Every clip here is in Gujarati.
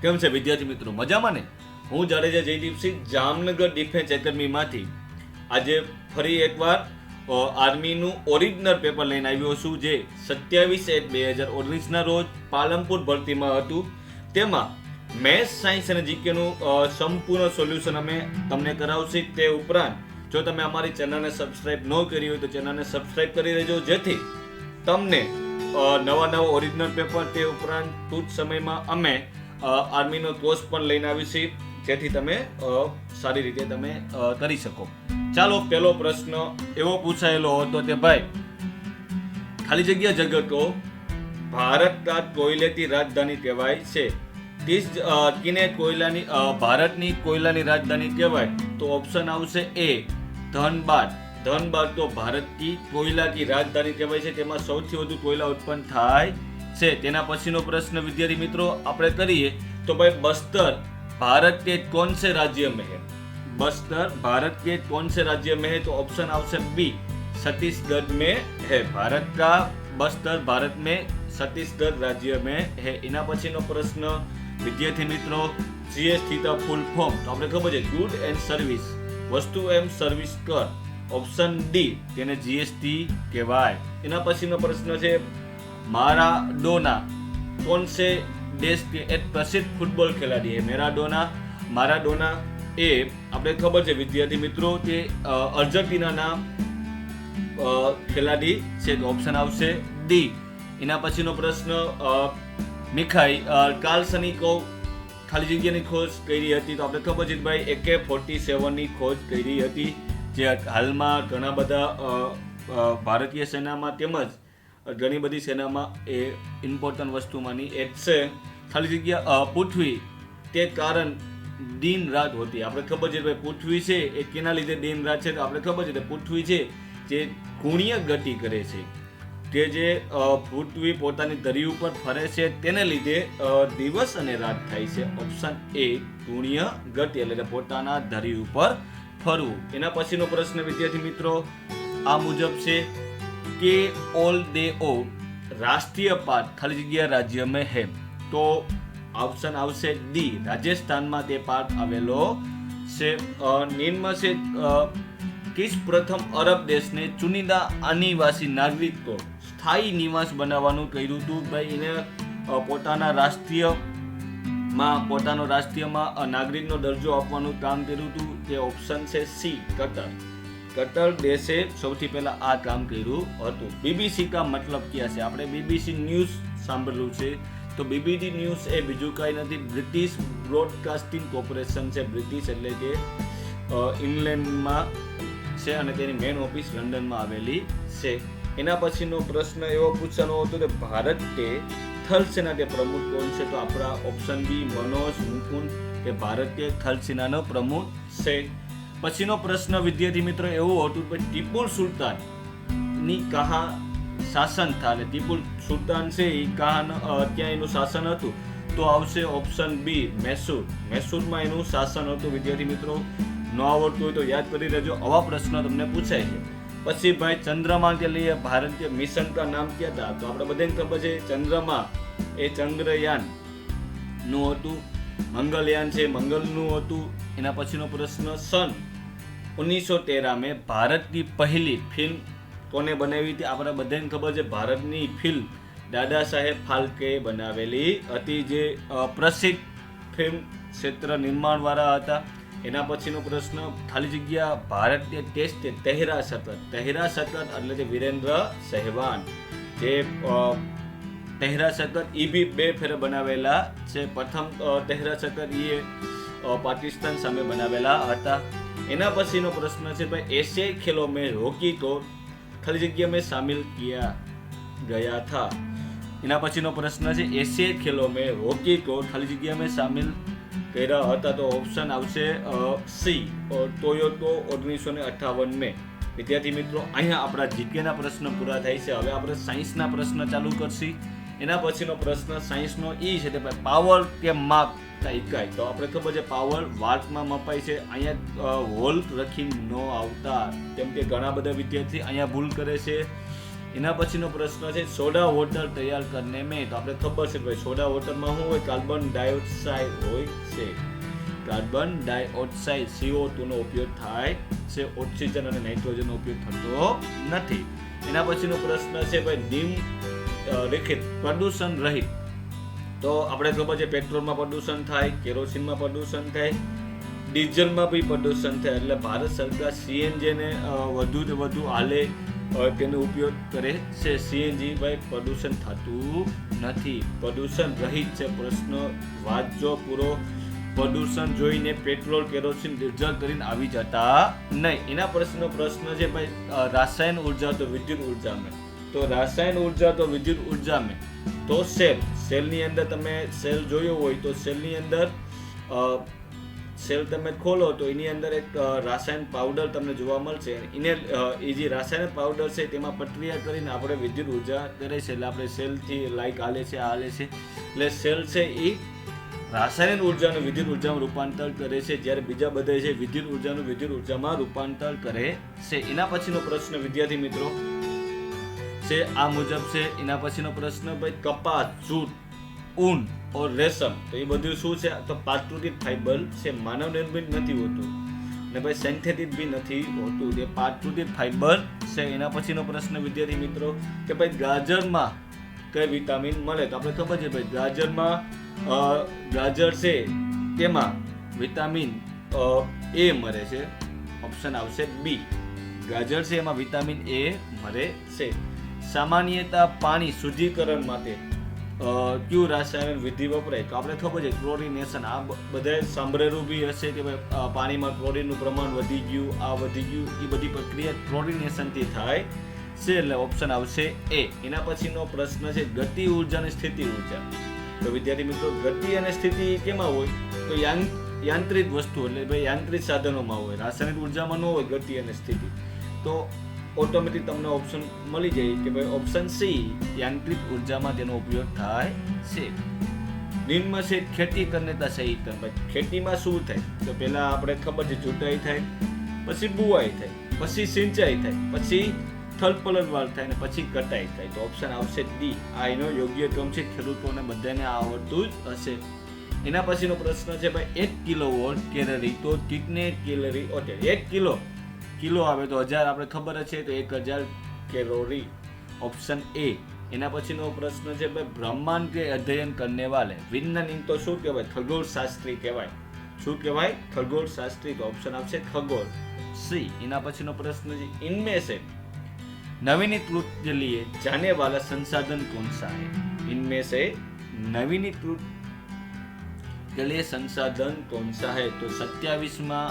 કેમ છે વિદ્યાર્થી મિત્રો, મજામાં ને? હું જાડેજા જયદીપસિંહ જામનગર ડિફેન્સ એકેડમીમાંથી આજે ફરી એકવાર આર્મીનું ઓરિજિનલ પેપર લઈને આવ્યો છું, જે 27/1/2019ના રોજ પાલનપુર ભરતીમાં હતું. તેમાં મેથ્સ, સાયન્સ અને જીકેનું સંપૂર્ણ સોલ્યુશન અમે તમને કરાવશું. તે ઉપરાંત જો તમે અમારી ચેનલને સબસ્ક્રાઇબ ન કરી હોય તો ચેનલને સબસ્ક્રાઇબ કરી લેજો, જેથી તમને નવા ઓરિજિનલ પેપર, તે ઉપરાંત ટૂંક સમયમાં અમે આર્મીનો કોર્સ પણ લઈને આવીશું, જેથી તમે સારી રીતે તમે કરી શકો. ચાલો, પહેલો પ્રશ્ન એવો પૂછાયેલો હતો કે ભાઈ, ખાલી જગ્યા જગતો ભારતના કોયલેથી રાજધાની કહેવાય છે. કિને કોયલાની ભારતની કોયલાની રાજધાની કહેવાય? તો ઓપ્શન આવશે એ, ધનબાદ. ધનબાદ તો ભારતની કોયલાની રાજધાની કહેવાય છે. તેમાં સૌથી વધુ કોયલા ઉત્પન્ન થાય છે. તેના પછીનો પ્રશ્ન વિદ્યાર્થી મિત્રો આપણે કરીએ તો ભાઈ, બસ્તર भारत के कौन से राज्य में है? बस्तर भारत के कौन से राज्य में है? तो ऑप्शन आवश्यक बी, छत्तीसगढ़ में है. भारत का बस्तर भारत में छत्तीसगढ़ राज्य में है. એના પછીનો પ્રશ્ન વિદ્યાર્થી મિત્રો, જીએસટી નું ફૂલ ફોર્મ તો આપણે ખબર છે, ગુડ એન્ડ સર્વિસ, વસ્તુ એમ સર્વિસ કર. ઓપ્શન ડી, તેને જીએસટી કહેવાય. એના પછીનો પ્રશ્ન છે, મારાડોના कौन से देश के एक प्रसिद्ध फुटबॉल खिलाड़ी है? મારાડોના એ આપણે ખબર છે વિદ્યાર્થી મિત્રો, તે અર્જેન્ટિનાના ખેલાડી છે. તો ઓપ્શન આવશે ડી. એના પછીનો પ્રશ્ન, મિખાઈ કાલ્સનિકોવ ખાલી જગ્યાની ખોજ કરી હતી? તો આપણે ખબર છે ભાઈ, AK-47 ની ખોજ કરી હતી, જે હાલમાં ઘણા બધા ભારતીય સેનામાં તેમજ ઘણી બધી સેનામાં એ ઇમ્પોર્ટન્ટ વસ્તુમાંની એક છે. ખાલી જગ્યા પૃથ્વી તે કારણ દિન રાત હોતી. આપણે ખબર છે ભાઈ, પૃથ્વી છે એ કેના લીધે દિન રાત છે? તો આપણે ખબર છે કે પૃથ્વી છે જે ગુણીય ગતિ કરે છે, કે જે પૃથ્વી પોતાની ધરી ઉપર ફરે છે, તેને લીધે દિવસ અને રાત થાય છે. ઓપ્શન એ, ગુણીય ગતિ એટલે પોતાના ધરી ઉપર ફરવું. એના પછીનો પ્રશ્ન વિદ્યાર્થી મિત્રો આ મુજબ છે કે ઓલ દે ઓ રાષ્ટ્રીય પાર્ક ખાલી જગ્યા રાજ્ય મેં હે? તો ઓપ્શન આવશે ડી, રાજસ્થાનમાં તે પાર્ક આવેલો છે. નિમ્ન છે, કિસ પ્રથમ અરબ દેશને ચુનિંદા આદિવાસી નાગરિકો સ્થાયી નિવાસ બનાવવાનું કર્યું હતું? ભાઈ, એને પોતાના રાષ્ટ્રીયમાં નાગરિકનો દરજ્જો આપવાનું કામ કર્યું હતું. તે ઓપ્શન છે સી, કતર. કતર દેશે સૌથી પહેલા આ કામ કર્યું હતું. બીબીસી કા મતલબ ક્યાં છે? આપણે બીબીસી ન્યૂઝ સાંભળ્યું છે. તો બીબીસી ન્યૂઝ એ બીજું કાંઈ નથી, બ્રિટિશ બ્રોડકાસ્ટિંગ કોર્પોરેશન છે. બ્રિટિશ એટલે કે ઇંગ્લેન્ડમાં છે અને તેની મેઇન ઓફિસ લંડનમાં આવેલી છે. એના પછીનો પ્રશ્ન એવો પૂછવાનો હતો કે ભારતીય થલ સેના કે પ્રમુખ કોણ છે? તો આપણા ઓપ્શન બી, મનોજ મુકુંદ, કે ભારતીય થલ સેનાનો પ્રમુખ છે. પછીનો પ્રશ્ન વિદ્યાર્થી મિત્રો એવું હતું કે ટીપુ સુલતાન ની કહા શાસન થાય? ટીપુ સુલતાન છે એ ત્યાં એનું શાસન હતું? તો આવશે ઓપ્શન બી, મૈસૂર. મૈસૂરમાં એનું શાસન હતું. વિદ્યાર્થી મિત્રો ન આવડતું હોય તો યાદ કરી લેજો, આવા પ્રશ્ન તમને પૂછાય છે. પછી ભાઈ, ચંદ્રમા કે લીએ ભારતીય મિશન કા નામ ક્યાં હતા? તો આપણે બધાને ખબર છે, ચંદ્રમા એ ચંદ્રયાન નું હતું, મંગલયાન છે મંગલનું હતું. એના પછીનો પ્રશ્ન, સન 1913 में भारत की पहली फिल्म કોને બનાવી હતી? આપણે બધાને ખબર છે, ભારતની ફિલ્મ દાદા સાહેબ ફાલ્કે બનાવેલી હતી, જે પ્રસિદ્ધ ફિલ્મ ક્ષેત્ર નિર્માણવાળા હતા. એના પછીનો પ્રશ્ન, ખાલી જગ્યા ભારતીય ટેસ્ટ તહેરા સતત. તહેરા સતત એટલે કે વિરેન્દ્ર સહેવાગ, જે તહેરા સતત એ બી 2 ફેર બનાવેલા છે. પ્રથમ તહેરા સતત એ પાકિસ્તાન સામે બનાવેલા હતા. એના પછીનો પ્રશ્ન છે ભાઈ, એશિયાઈ ખેલો મેં હોકી को ખાલી જગ્યા में शामिल किया गया था? એના પછીનો પ્રશ્ન છે, એશિયાઈ ખેલો મેં હોકી को ખાલી જગ્યા में शामिल કર્યા હતા? તો ઓપ્શન આવશે સી, ટોયોટો 1958 में. વિદ્યાર્થી મિત્રો અહીંયા આપણા જીકેના પ્રશ્ન પૂરા થાય છે. હવે આપણે સાયન્સના પ્રશ્ન ચાલુ કરશી. એના પછીનો પ્રશ્ન સાયન્સનો એ છે કે ભાઈ, પાવર કે માપ કા ઇકાઈ? તો આપણે ખબર છે પાવર વાટમાં મપાય છે. અહીંયા વોલ્ટ લખી ન આવતા, કેમ કે ઘણા બધા વિદ્યાર્થી અહીંયા ભૂલ કરે છે. એના પછીનો પ્રશ્ન છે સોડા વોટર તૈયાર કરને મેં, તો આપણે ખબર છે ભાઈ સોડા વોટરમાં શું હોય, કાર્બન ડાયોક્સાઇડ હોય છે. કાર્બન ડાયોક્સાઇડ CO2 નો ઉપયોગ થાય છે, ઓક્સિજન અને નાઇટ્રોજનનો ઉપયોગ થતો નથી. એના પછીનો પ્રશ્ન છે ભાઈ નિમ રેખિત પ્રદૂષણ રહિત, તો આપણે ખબર છે પેટ્રોલમાં પ્રદૂષણ થાય, કેરોસીનમાં પ્રદૂષણ થાય, ડીઝલમાં બી પ્રદૂષણ થાય. એટલે ભારત સરકાર CNG ને વધુ ને વધુ હાલે તેનો ઉપયોગ કરે છે. CNG ભાઈ પ્રદૂષણ થતું નથી, પ્રદૂષણ રહિત છે. પ્રશ્ન વાંચજો પૂરો. પ્રદૂષણ જોઈને પેટ્રોલ કેરોસીન ડીઝલ કરીને આવી જતા નહીં. એના પ્રશ્ન છે ભાઈ રાસાયણ ઉર્જા તો વિદ્યુત ઉર્જા में, તો રાસાયણ ઉર્જા તો વિદ્યુત ઉર્જા में, તો સેલની અંદર તમે સેલ જોયો હોય તો સેલની અંદર સેલ તમે ખોલો તો એની અંદર એક રાસાયણ પાવડર તમને જોવા મળશે. એને એ જે રાસાયણ પાવડર છે તેમાં પ્રક્રિયા કરીને આપણે વિદ્યુત ઉર્જા કરે છે. એટલે આપણે સેલથી લાઈટ હાલે છે, એટલે સેલ છે એ રાસાયણિક ઉર્જાનું વિદ્યુત ઉર્જામાં રૂપાંતર કરે છે, જ્યારે બીજા બધા છે વિદ્યુત ઉર્જાનું વિદ્યુત ઉર્જામાં રૂપાંતર કરે છે. એના પછીનો પ્રશ્ન વિદ્યાર્થી મિત્રો છે આ મુજબ છે. એના પછીનો પ્રશ્ન ભાઈ કપાસ, જૂટ, ઊન ઓર રેશમ, તો એ બધું શું છે, તો પ્રાકૃતિક ફાઈબર છે, માનવ નિર્મિત નથી હોતું ને ભાઈ સિન્થેટિક બી નથી હોતું, તે પ્રાકૃતિક ફાઈબર છે. એના પછીનો પ્રશ્ન વિદ્યાર્થી મિત્રો કે ભાઈ ગાજરમાં કઈ વિટામિન મળે, તો આપણે ખબર છે ભાઈ ગાજર છે તેમાં વિટામિન A મળે છે, ઓપ્શન આવશે બી. ગાજર છે એમાં વિટામિન A મળે છે. સામાન્યતા પાણી શુદ્ધિકરણ માટે કયું રાસાયણિક વિધિ વપરાય, તો આપણે ખબર છે ક્લોરિનેશન. આ બધાએ સાંભળેલું બી હશે કે ભાઈ પાણીમાં ક્લોરીનનું પ્રમાણ વધી ગયું, આ વધી ગયું, એ બધી પ્રક્રિયા ક્લોરિનેશનથી થાય છે. એટલે ઓપ્શન આવશે A. એના પછીનો પ્રશ્ન છે ગતિ ઉર્જા અને સ્થિતિ ઉર્જા, તો વિદ્યાર્થી મિત્રો ગતિ અને સ્થિતિ કેમાં હોય, તો યાંત્રિક વસ્તુ એટલે ભાઈ યાંત્રિક સાધનોમાં હોય, રાસાયણિક ઉર્જામાં ન હોય ગતિ અને સ્થિતિ. તો ઓટોમેટિક તમને ઓપ્શન મળી જાય કે ભાઈ ઓપ્શન C યાંત્રિક ઉર્જામાં તેનો ઉપયોગ થાય છે. નિમ્ન છે ખેતી કરનેતા સહી ભાઈ ખેતીમાં શું થાય, તો પહેલા આપણે ખબર છે ચૂંટાઈ થાય, પછી બુવાઈ થાય, પછી સિંચાઈ થાય, પછી થલપલટવાળ થાય ને પછી કટાઈ થાય. તો ઓપ્શન આવશે D. આ એનો યોગ્ય ક્રમ છે, ખેડૂતોને બધાને આવડતું જ હશે. એના પછીનો પ્રશ્ન છે ભાઈ 1 કિલોવોટ કેલરી, તો કિતને કેલરી હોતે, 1 કિલો આવે તો 1000, આપણે ખબર છે તો 1000 કેલોરી, ઓપ્શન A. એના પછીનો પ્રશ્ન છે ભાઈ બ્રહ્માંડ કે અધ્યયન કરને વાલે, વિજ્ઞાની તો શું કહેવાય, ખગોળ શાસ્ત્રી કહેવાય. શું કહેવાય, ખગોળ શાસ્ત્રી, તો ઓપ્શન આવશે ખગોળ C. એના પછીનો પ્રશ્ન છે ઇનમે से नवीनीकृत के लिए जाने वाला संसाधन कौन सा है, इनमें से नवीनीकृत के लिए संसाधन कौन सा है, तो 27वां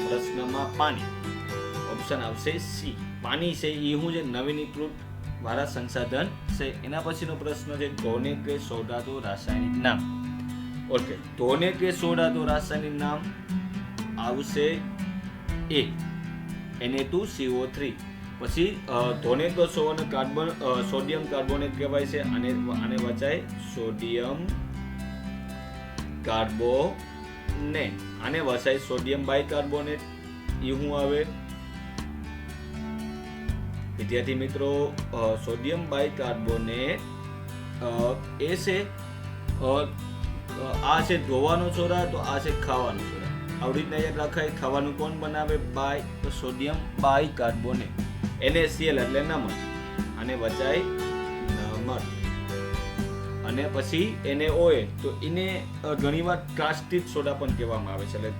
प्रश्નમાં पानी, ऑप्शन આવશે C. पानी से ये હું જે નવીનીકૃત વાળા સંસાધન છે. એના પછીનો પ્રશ્ન છે ધોને કે સોડા તો રાસાયણિક નામ, ઓકે ધોને કે સોડા તો રાસાયણિક નામ આવશે A Na2CO3. પછી ધોને તો સોડિયમ કાર્બોનેટ કહેવાય છે, આને વચાય સોડિયમ કાર્બોનેટ, આને વચાય સોડિયમ બાયકાર્બોનેટ. એ શું આવે વિદ્યાર્થી મિત્રો, સોડિયમ બાયકાર્બોનેટ એ છે આ છે ધોવાનો સોડા, તો આ છે ખાવાનો સોડા. આવી રીતના યાદ રાખાય. ખાવાનું કોણ બનાવે, બાય, તો સોડિયમ બાયકાર્બોનેટ. NaCl એટલે નમક, આને વચાય નમક. અને પછી NaOH, તો એને ઘણીવાર કાસ્ટિક સોડા પણ કહેવામાં આવે છે. એટલે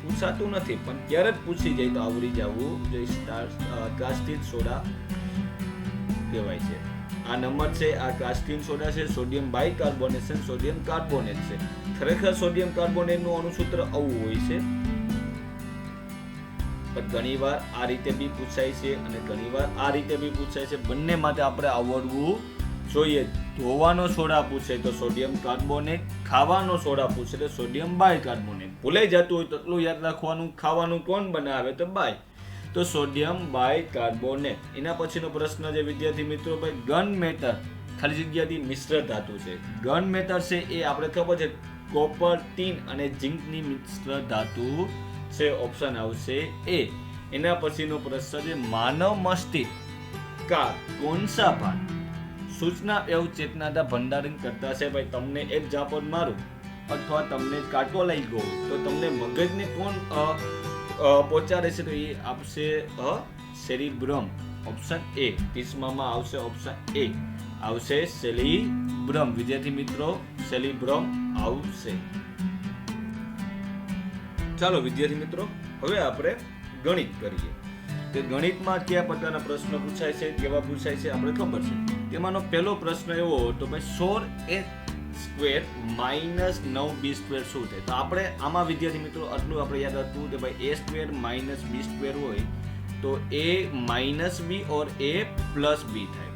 પૂછાતું નથી પણ ક્યારે જ પૂછી જાય તો આવડી જવું જે કાસ્ટિક સોડા કહેવાય છે. આ નંબર છે, આ કાસ્ટિક સોડા છે, સોડિયમ બાયકાર્બોનેટ, સોડિયમ કાર્બોનેટ છે. ખરેખર સોડિયમ કાર્બોનેટનું અણુસૂત્ર આવું હોય છે, પણ ઘણીવાર આ રીતે બી પૂછાય છે અને ઘણીવાર આ રીતે બી પૂછાય છે. બંને માટે આપણે આવડવું જોઈએ. ધોવાનો સોડા પૂછે તો સોડિયમ કાર્બોનેટ, ખાવાનો સોડા પૂછે તો સોડિયમ બાયકાર્બોનેટ. ભૂલાઈ જતું હોય તો એટલું યાદ રાખવાનું, ખાવાનું કોણ બનાવે તો બાય, તો સોડિયમ બાયકાર્બોનેટ. એના પછીનો પ્રશ્ન છે વિદ્યાર્થી મિત્રો ભાઈ ગન મેટર ખાલી જગ્યાથી મિશ્ર ધાતુ છે. ગન મેટર છે એ આપણે ખબર છે કોપર, ટીન અને ઝિંકની મિશ્ર ધાતુ છે, ઓપ્શન આવશે A. એના પછીનો પ્રશ્ન છે માનવ મસ્તિષ્ક का कौन सा भाग सूचना एवं चेतनाના ભંડારણ કરતા છે? ભાઈ તમને એક ઝાપટ મારું અથવા તમને કાંટો લાગી ગયો તો તમને મગજને કોણ પહોંચાડે છે? તો એ આપશે સેરિબ્રમ. ઓપ્શન એ 30માં આવશે. ઓપ્શન એ આવશે સેરિબ્રમ. વિદ્યાર્થી મિત્રો સેરિબ્રમ આવશે. ચાલો વિદ્યાર્થી મિત્રો હવે આપણે ગણિત કરીએ. કે ગણિતમાં કયા પ્રકારના પ્રશ્નો પૂછાય છે, કેવા પૂછાય છે આપણે ખબર છે. તેમાંનો પહેલો પ્રશ્ન એવો હતો ભાઈ 16a² માઇનસ 9b² શું થાય? તો આપણે આમાં વિદ્યાર્થી મિત્રો આટલું આપણે યાદ હતું કે ભાઈ a² માઇનસ b² હોય તો a minus b or a plus b થાય.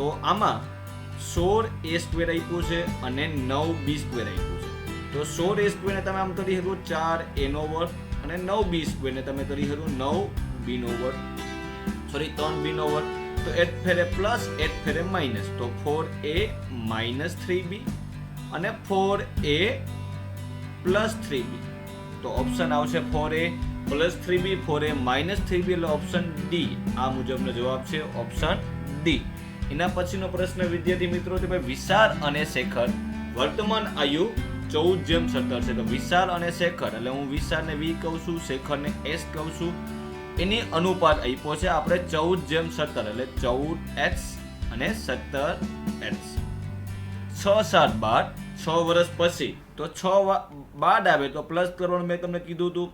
તો આમાં 16a² આપ્યું છે અને 9b² આપ્યું છે. તો 16a² ને તમે આમ કરી શકો 4a² અને 9b² ને તમે કરી શકો 9b², સોરી 3b². તો 8 ફેરે પ્લસ 8 ફેરે માઇનસ, તો 4a માઇનસ 3b અને 4a પ્લસ 3b. તો ઓપ્શન આવશે 4a plus 3b, 4a minus 3b એટલે ઓપ્શન ડી. આ મુજબનો જવાબ છે ઓપ્શન ડી. એના પછીનો પ્રશ્ન વિદ્યાર્થી મિત્રો છે ભાઈ વિશાલ અને શેખર વર્તમાન આયુ 14:17 છે. તો વિશાલ અને શેખર એટલે હું વિશાલને v કહું છું, શેખરને s કહું છું. એની અનુપાત આપ્યો છે આપણે 14:17 એટલે 14x અને 17x. 6 7 12 6 વર્ષ પછી તો 6 બાદ આવે તો પ્લસ કરવાનું મેં તમને કીધું હતું.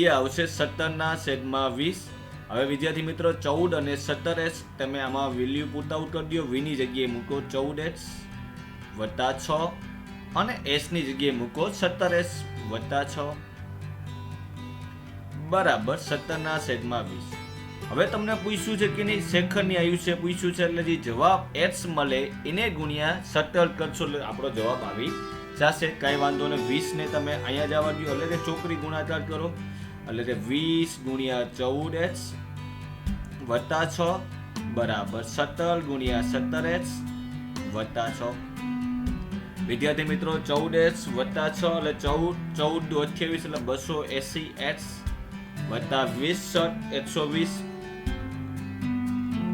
એ આવશે 17/20. હવે વિદ્યાર્થી મિત્રો 14 અને 17x તમે આમાં વેલ્યુ પુટ આઉટ કરી દો. v ની જગ્યાએ મૂકો 14x વત્તા 6 અને s ની જગ્યાએ મૂકો 17s વત્તા 6 બરાબર 17/20. હવે તમને પૂછ્યું છે કે નહીં શેખરની આયુષ્ય પૂછ્યું છે એટલે જે જવાબ x મળે એને ગુણ્યા 17 કરશો એટલે આપણો જવાબ આવી જશે. કાંઈ વાંધો ને 20 ને તમે અહીંયા જવા દો એટલે કે ચોકડી ગુણાકાર કરો એટલે કે 20 ગુણ્યા 14x વત્તા 6 બરાબર 17 ગુણ્યા 17x વત્તા 6. વિદ્યાર્થી મિત્રો 14x વત્તા 6 એટલે 14 28 એટલે 280x વત્તા 20 120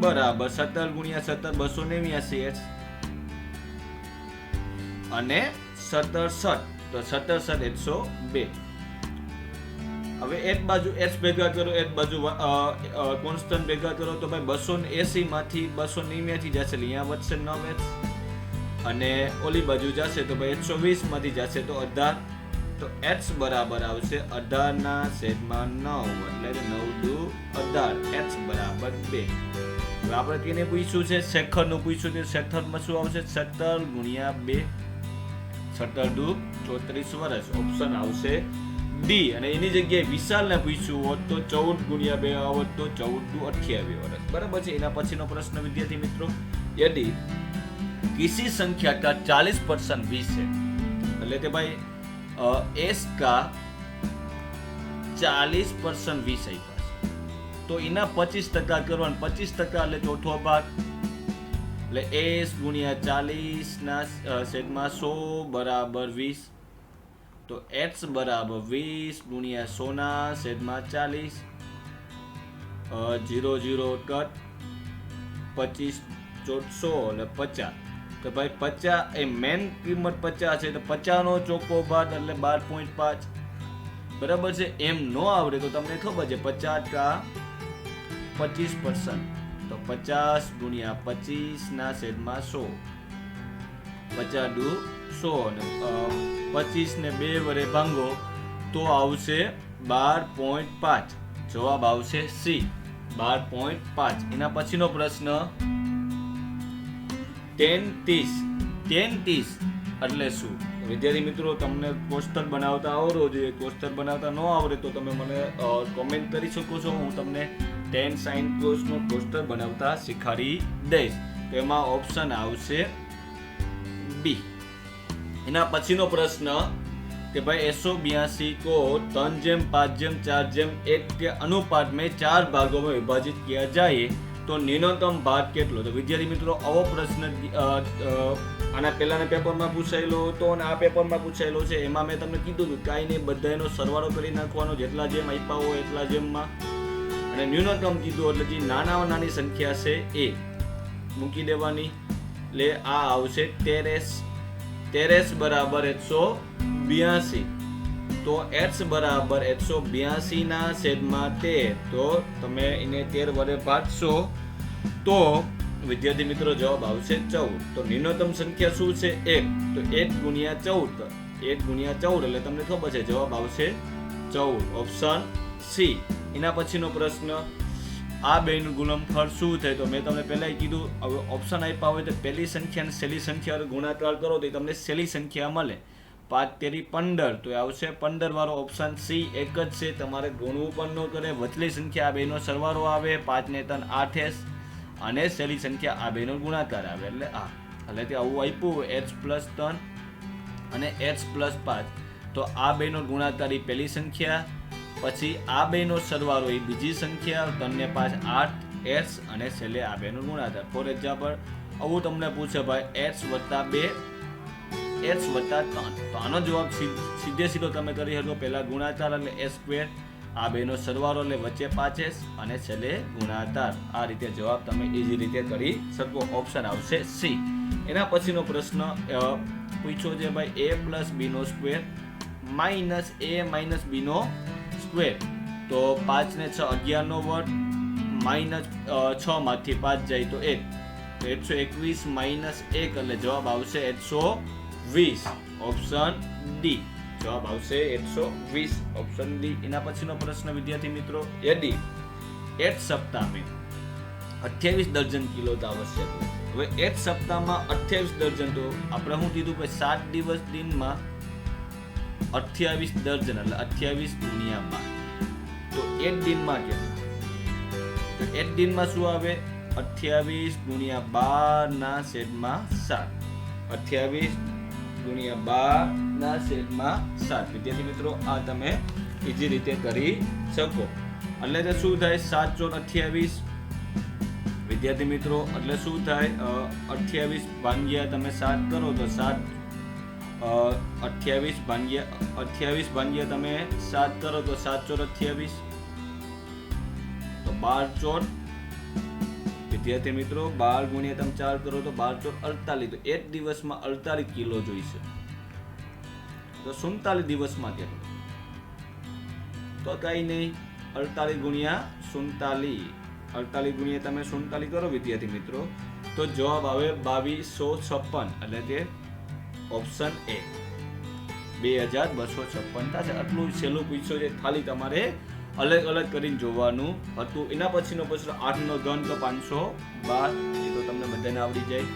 બરાબર 17 ગુણ્યા 17 289x અને 17 તો 17 102. હવે એક બાજુ x ભેગા કરો, એક બાજુ કોન્સ્ટન્ટ ભેગા કરો તો ભાઈ 280 માંથી 289 જશે એટલે અહીંયા વધશે 9x અને ઓલી બાજુ જશે તો ભાઈ 120 માંથી જશે તો 18. તો x બરાબર આવશે 18/9 એટલે 9 18 x બરાબર 2. હવે આપણે તેને પૂછ્યું છે શેખરનું પૂછ્યું છે. શેખરમાં શું આવશે 17 ગુણ્યા 2 17 34 વર્ષ. ઓપ્શન આવશે ડી. અને એની જગ્યાએ વિશાલને પૂછ્યું હોત તો 14 ગુણ્યા 2 આવત તો 14 28 વર્ષ. બરાબર છે. એના પછીનો પ્રશ્ન વિદ્યાર્થી મિત્રો यदि किसी संख्या का 40% 20 है એટલે કે ભાઈ s का 40% 20 આપ્યા તો એના 25% કરવાનું. 25% એટલે ચોથો ભાગ એટલે s ગુણ્યા 40 ના છેદમાં 100 બરાબર 20. તો x બરાબર 20 ગુણ્યા 100 ના છેદમાં 40 0 0 કટ 25 100 એટલે 50. તો ભાઈ 50 એ મેન કિંમત 50 છે તો 50 નો ચોખ્ખો ભાગ એટલે 12.5 બરાબર છે. એમ નો આવડે તો તમને ખબર છે 50 का 25% તો 50 ગુણ્યા 25 ના છેદમાં 100 50 દુ 100 અને 25 ને 2 વડે ભાંગો તો આવશે 12.5. જવાબ આવશે સી 12.5. એના પછીનો પ્રશ્ન 10 30 એટલે શું? વિદ્યાર્થી મિત્રો તમને કોષ્ટક બનાવતા આવડવો જોઈએ. કોષ્ટક બનાવતા ન આવડે તો તમે મને કોમેન્ટ કરી શકો છો. હું તમને 10 sin cos નો કોષ્ટક બનાવતા શીખવાડી દઈશ. તો એમાં ઓપ્શન આવશે બી. એના પછીનો પ્રશ્ન कि भाई 182 को 3/5/4/1 के अनुपात में 4 भागों में विभाजित किया जाए तो न्यूनतम भाग કેટલો? તો વિદ્યાર્થી મિત્રો આવો પ્રશ્ન આના પહેલાના પેપરમાં પૂછાયેલો હતો અને આ પેપરમાં પૂછાયેલો છે. એમાં મેં તમને કીધું હતું કાંઈ નહીં, બધાનો સરવાળો કરી નાખવાનો, જેટલા જેમ આપ્યા હોય એટલા જેમમાં. અને ન્યૂનતમ કીધું એટલે જે નાનામાં નાની સંખ્યા છે એ મૂકી દેવાની, એટલે આ આવશે 13 બરાબર 182. તો x બરાબર 182 ના છેદમાં 13, તો તમે એને 13 વડે ભાગશો તો વિદ્યાર્થી મિત્રો જવાબ આવશે 14. તો ન્યૂનતમ સંખ્યા શું છે? 1. તો 1 ગુણ્યા 14, 1 ગુણ્યા 14 એટલે તમને ખબર છે જવાબ આવશે 14, ઓપ્શન સી. એના પછીનો પ્રશ્ન, આ બેનું ગુણનફળ શું થાય? તો મેં તમને પહેલા કીધું, હવે ઓપ્શન આપ્યા હોય તો પહેલી સંખ્યા અને છેલ્લી સંખ્યા ગુણાકાર કરો તો તમને છેલ્લી સંખ્યા મળે. 5 તેરી 15, તો આવશે 15 વાળો ઓપ્શન સી. એક જ છે, તમારે ગુણવું પણ ન કરે. વચલી સંખ્યા આ બેનો સરવાળો આવે, 5 ને 3 8s, અને છેલ્લી સંખ્યા આ બેનો ગુણાકાર આવે, એટલે આ. એટલે તે આવું આપ્યું h+3 અને h+5, તો આ બેનો ગુણાકાર એ પહેલી સંખ્યા, પછી આ બેનો સરવાળો એ બીજી સંખ્યા, 3 ને 5 8s, અને છેલ્લે આ બેનો ગુણાકાર. ફોર એક્ઝામ્પલ આવું તમને પૂછે ભાઈ h+2 h+3, તો આનો જવાબ સીધે સીધો તમે કરી શકો. પહેલા ગુણાકાર એટલે h², આ બેનો સરવાળો એટલે વચ્ચે 5s, અને છેલ્લે ગુણાકાર. આ રીતે જવાબ તમે ઈઝી રીતે કરી શકો. ઓપ્શન આવશે સી. એના પછીનો પ્રશ્ન પૂછ્યો છે ભાઈ a+b² માઇનસ a - b². તો 5 ને 6 11 નો વર્ગ, માઇનસ 6 માંથી 5 જાય તો 1, તો 121 માઇનસ 1 એટલે જવાબ આવશે 120, ઓપ્શન ડી. જવાબ આવશે 120, ઓપ્શન ડી. એના પછીનો પ્રશ્ન વિદ્યાર્થી મિત્રો, यदि 8 સપ્તાહ में 28 દર્જન કિલો આવશ્યક. હવે 8 સપ્તાહમાં 28 દર્જન, તો આપણે શું કીધું કે 7 દિવસ દિનમાં 28 દર્જન એટલે 28 ગુણ્યા 12. તો 1 દિનમાં કેટલા? તો 1 દિનમાં શું આવે? 28 ગુણ્યા 12 ના છેદમાં 7. 28 ગુણ્યા 12 ના છેદમાં 7. વિદ્યાર્થી મિત્રો આ તમે ઈઝી રીતે કરી શકો. એટલે તે શું થાય? 7 × 28 વિદ્યાર્થી મિત્રો, એટલે શું થાય? 28 ભાગ્યા તમે 7 કરો તો 7, 28 ભાગ્યા તમે 7 કરો તો 7 × 28, તો 12 × વિદ્યાર્થી મિત્રો 12 ગુણ્યા તમે 4 કરો તો 12 × 48, તો એક દિવસમાં 48 કિલો જોઈશે. તો 47 દિવસમાં કેટલું? તો કઈ નહીં, 48 ગુણ્યા 47, 48 ગુણ્યા તમે 47 કરો વિદ્યાર્થી મિત્રો, તો જવાબ આવે 2256, એટલે કે ઓપ્શન એ 2256 થશે. આટલું સહેલું પૂછ્યું છે, ખાલી તમારે અલગ અલગ કરીને જોવાનું હતું. એના પછીનો પ્રશ્ન 8 નો ઘન તો 512, એ તો તમને બધાને આવડી જાય.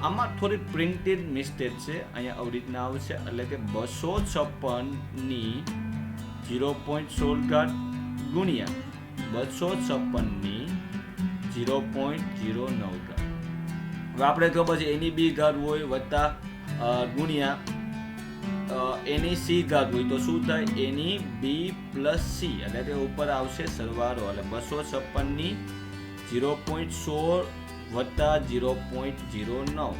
આમાં થોડી પ્રિન્ટેડ મિસ્ટેક છે, અહીંયા આવી રીતના આવશે, એટલે કે 256 ની 0.16 ગુણ્યા 256 ની 0.09. હવે આપણે ખબર છે એની બી ઘાત હોય વત્તા ગુણ્યા એની સી ઘાત હોય, તો શું થાય? એની બી પ્લસ સી, એટલે કે ઉપર આવશે સરવાળો, એટલે 256 ની 0.16 વત્તા 0.09,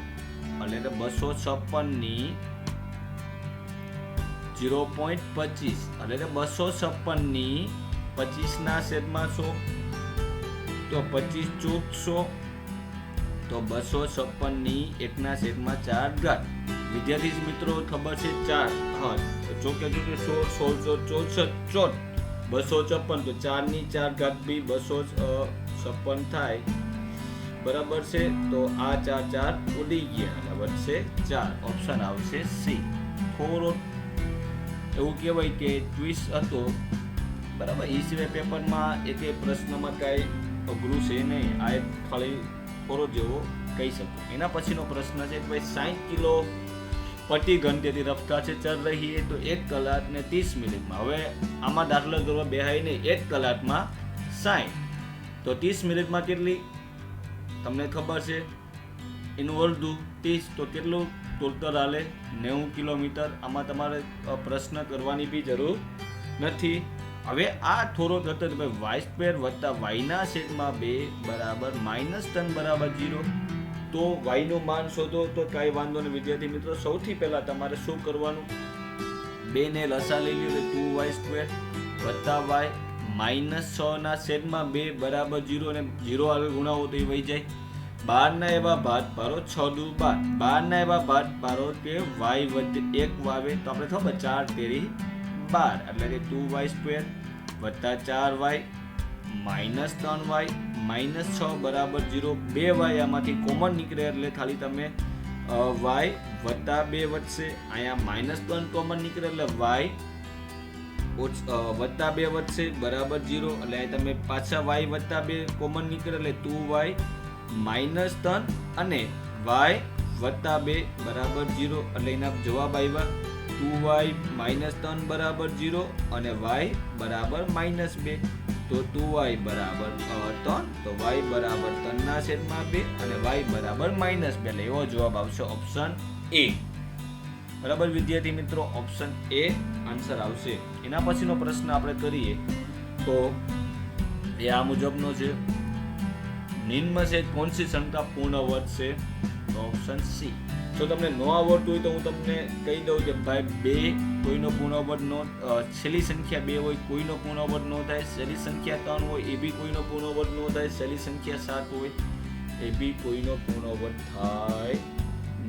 એટલે કે 256 ની 0.25, એટલે કે 256 ની 25 ના છેદમાં 100, તો 25 × 100, તો 256 ની 1 ના છેદમાં 4 ઘાત. વિદ્યાર્થી મિત્રો ખબર છે 4, હા ચોકે 16 64 256, તો 4 ની 4 ઘાત બી 256 થાય, બરાબર છે. તો આ 4 ઉડી ગયા એટલે વધશે 4, ઓપ્શન આવશે સી. થોડો એવું કહેવાય કે ટ્વિસ્ટ હતો, બરાબર. ઈ સિવાય પેપરમાં એક પ્રશ્નમાં કાંઈ અઘરું છે નહીં, આ એક ખાલી થોડો જેવો કહી શકું. એના પછીનો પ્રશ્ન છે કે ભાઈ 60 કિલો પ્રતિ ઘંટેથી રફતાર છે ચલ રહી है, તો 1 કલાક ને 30 મિનિટમાં. હવે આમાં દાખલો કરવા બેહાય નહીં, 1 કલાકમાં 60, તો 30 મિનિટમાં કેટલી તમને ખબર છે? એનું અડધું 30, તો કેટલું ટોટલ હાલે? 90 કિલોમીટર. આમાં તમારે પ્રશ્ન કરવાની બી જરૂર નથી. હવે આ થોડો થતો y² વત્તા y ના છેદમાં 2 બરાબર -3 બરાબર 0. તો y નું માન શોધો, તો કાંઈ વાંધો નહીં વિદ્યાર્થી મિત્રો. સૌથી પહેલા તમારે શું કરવાનું? 2 ને લસા લઈ લ્યો, 2y² વત્તા y -6/2 બરાબર 0 અને 0 આગળ ગુણાવો તો એ વહી જાય. 12 ના એવા ભાત પાડો 6 દુ 12. 12 ના એવા ભાત પાડો કે y વધે 1 આવે તો આપણે ખબર 4 તેરી 12 એટલે કે 2y² વત્તા 4y -3y -6 બરાબર 0. 2y આમાંથી કોમન નીકળે એટલે ખાલી તમે y વત્તા 2 વધશે. અહીંયા -3 કોમન નીકળે એટલે y વત્તા 2 વધશે બરાબર 0. એટલે અહીં તમે પાછા y વત્તા 2 કોમન નીકળે એટલે 2y -3 અને y વત્તા 2 બરાબર 0. એટલે એના જવાબ આવ્યા 2y -3 બરાબર 0 અને y બરાબર -2. તો 2y બરાબર 3 તો y બરાબર 3/2 અને y બરાબર -2. એટલે એવો જવાબ આવશે ઓપ્શન એ. બરાબર વિદ્યાર્થી મિત્રો, ઓપ્શન એ આન્સર આવશે. એના પછીનો પ્રશ્ન આપણે કરીએ તો એ આ મુજબનો છે. નિમ્ન से कौन सी संख्या पूर्ण वर्ग से? तो ऑप्शन सी. જો તમને ન આવડતું હોય તો હું તમને કહી દઉં કે ભાઈ 2 કોઈનો પૂર્ણ વર્ગ નો, છેલ્લી સંખ્યા 2 હોય કોઈનો પૂર્ણ વર્ગ ન થાય, છેલ્લી સંખ્યા 3 હોય એ બી કોઈનો પૂર્ણ વર્ગ ન થાય, છેલ્લી સંખ્યા 7 હોય એ બી કોઈનો પૂર્ણ વર્ગ થાય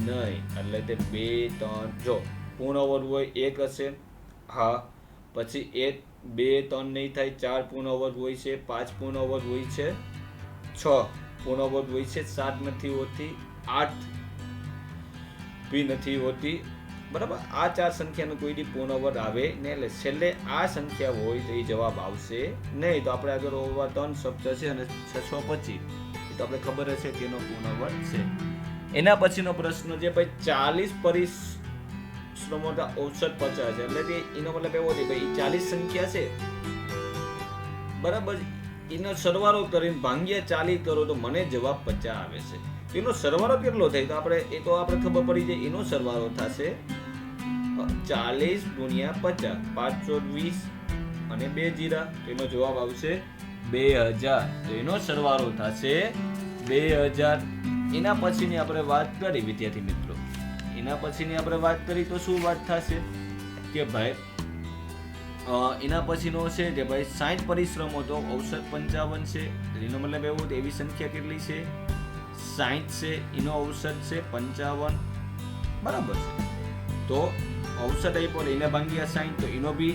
નહીં. એટલે તે 2 3 જો પૂર્ણ વર્ગ હોય 1 હશે, હા, પછી 1 2 3 નહીં થાય, 4 પૂર્ણ વર્ગ હોય છે, 5 પૂર્ણ વર્ગ હોય છે, 6 પૂર્ણ વર્ગ હોય છે, 7 નથી હોતી, 8 બી નથી હોતી. બરાબર, આ 4 સંખ્યાનો કોઈ દી પૂર્ણ વર્ગ આવે ને, એટલે છેલ્લે આ સંખ્યા હોય તો એ જવાબ આવશે નહીં. તો આપણે આગળ ઓવર 3 શબ્દ છે અને 625 એ તો આપણે ખબર હશે કે એનો પૂર્ણ વર્ગ છે. એના પછીનો પ્રશ્ન છે ભાઈ 40 પરિશ્રમો ઔસત 50 છે. એટલે કે એનો મતલબ એવો છે ભાઈ 40 સંખ્યા છે, બરાબર, એનો સરવાળો કરીને ભાંગ્યા 40 કરો તો મને જવાબ 50 આવે છે. એનો સરવાળો કેટલો થાય તો આપણે ખબર પડી જાય. એનો સરવાળો થશે 40 ગુણ્યા 50, 520 અને 2 જીરા, તો એનો જવાબ આવશે 2000. તો એનો સરવાળો થશે 2000. એના પછીની આપણે વાત કરી વિદ્યાર્થી મિત્રો, એના પછીની આપણે વાત કરી તો શું વાત થશે કે ભાઈ એના પછીનો છે કે ભાઈ 60 પરિશ્રમો તો ઔસત 55 છે. એનો મતલબ એવો એવી સંખ્યા કેટલી છે 60 છે, એનો ઔસત છે 55, બરાબર છે. તો ઔસત અહીં પડે એને ભાંગ્યા 60 તો એનો બી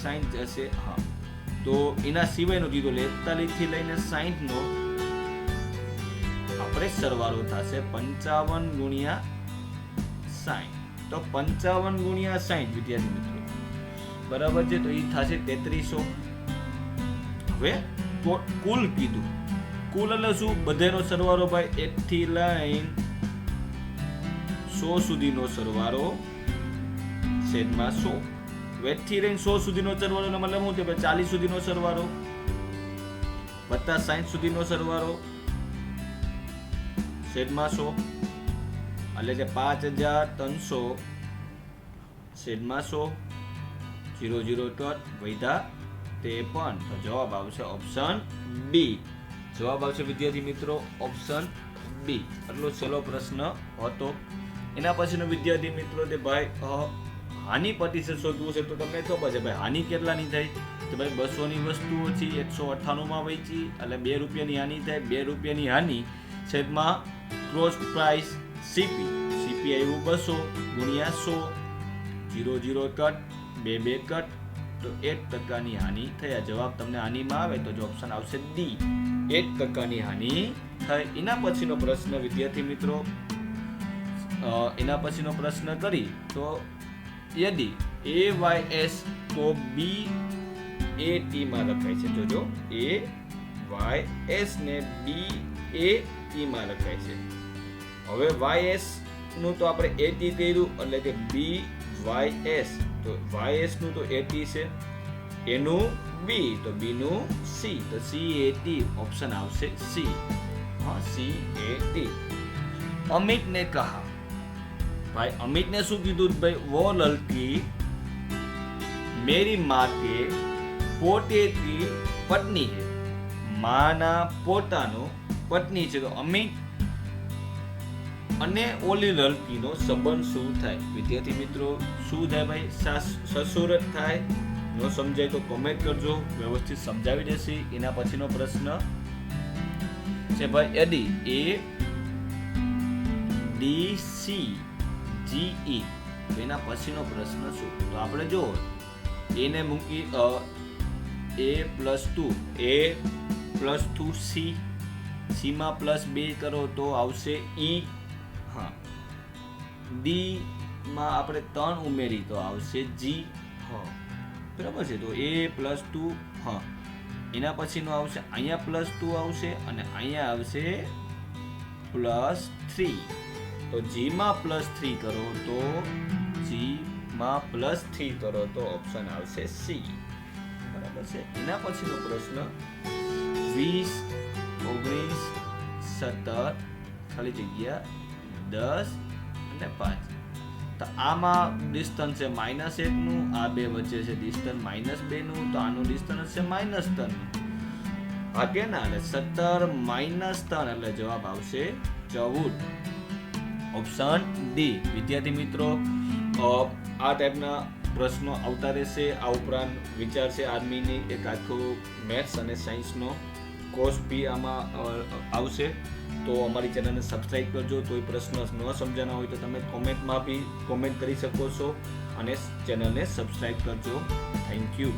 60 હશે, હા. તો એના સિવાયનો કીધો 41 થી લઈને 60 નો આપણે સરવાળો થશે 55 ગુણ્યા 60. તો 55 ગુણ્યા 60 વિદ્યાર્થી મિત્રો, બરાબર છે, તો એ થશે 3300. હવે તો કુલ કીધું, કુલ એટલે શું? બધાનો સરવાળો ભાઈ 1 થી લઈને 100 સુધીનો સરવાળો છેદમાં 100. 1 થી લઈને 100 સુધીનો સરવાળો એટલે મતલબ શું થયું? 40 સુધીનો સરવાળો વત્તા 60 સુધીનો સરવાળો છેદમાં 100 એટલે કે 5300 છેદમાં 100. 0 0 કટ વૈધા 53. તો જવાબ આવશે ઓપ્શન બી. જવાબ આવશે વિદ્યાર્થી મિત્રો ઓપ્શન બી. એટલો છેલ્લો પ્રશ્ન હતો. એના પછીનો વિદ્યાર્થી મિત્રો તે ભાઈ હાનિ પ્રતિશત શોધવું છે. તો તમને ખબર છે ભાઈ હાનિ કેટલાની થાય તો ભાઈ 200 ની વસ્તુ ઓછી 198 માં વેચી એટલે 2 રૂપિયાની હાનિ થાય. 2 રૂપિયાની હાનિ છેદમાં ક્રોસ પ્રાઇસ સીપી આવ્યું 200 ગુણ્યા 100. 0 0 કટ 2 2 કટ તો 1% હાનિ થયા. જવાબ તમને હાનિમાં આવે તો ઓપ્શન આવશે ડી, 1% હાનિ થઈ. એના પછીનો પ્રશ્ન વિદ્યાર્થી મિત્રો, એના પછીનો પ્રશ્ન કરી તો યદિ AYS તો BAT માં લખાય છે. જોજો AYS ને BAT માં લખાય છે. હવે YS નું તો આપણે AT કર્યું એટલે કે BYS, તો YS નું તો AT છે, એનું B તો B નું C, તો CAT ઓપ્શન આવશે C. हाँ CAT. अमित ने कहा, भाई अमित ने શું કીધું ભાઈ? वो लड़की मेरी माँ के पोते की पत्नी है. માના પોતાનો પત્ની છે. તો અમિત અને ઓલી લડકીનો સંબંધ શું થાય? વિદ્યાર્થી મિત્રો શું થાય ભાઈ? સસુર થાય, ન સમજાય તો કોમેન્ટ કરજો, વ્યવસ્થિત સમજાવી દેશે. એના પછીનો પ્રશ્ન છે ભાઈ એડી ADCGE, તો એના પછીનો પ્રશ્ન શું? તો આપણે જો એને મૂકી A+2 C માં +2 કરો તો આવશે E. હા, D માં આપણે 3 ઉમેરી તો આવશે G. હા, બરાબર છે. તો A+2, હા, એના પછીનો આવશે અહીંયા +2 આવશે અને અહીંયા આવશે +3. તો G માં +3 કરો તો ઓપ્શન આવશે C. બરાબર છે. એના પછીનો પ્રશ્ન 20, 19, 17, ખાલી જગ્યા 10 અને 5. તો આમાં ડિસ્ટન્સ છે -1 નું, આ બે વચ્ચે છે ડિસ્ટન્સ -2 નું, તો આનું ડિસ્ટન્સ છે -3 નું. ભાગે ના એટલે 17 - 3 એટલે જવાબ આવશે 14. Option D. વિદ્યાર્થી મિત્રો, આ ટાઈપના પ્રશ્નો આવતા રહેશે. આ ઉપરાંત વિચાર છે આર્મીની એક આખો મેથ્સ અને સાયન્સનો કોર્સ બી આમાં આવશે. તો અમારી ચેનલને સબસ્ક્રાઇબ કરજો. કોઈ પ્રશ્ન ન સમજાના હોય તો તમે કોમેન્ટમાં બી કોમેન્ટ કરી શકો છો અને ચેનલને સબસ્ક્રાઇબ કરજો. Thank you.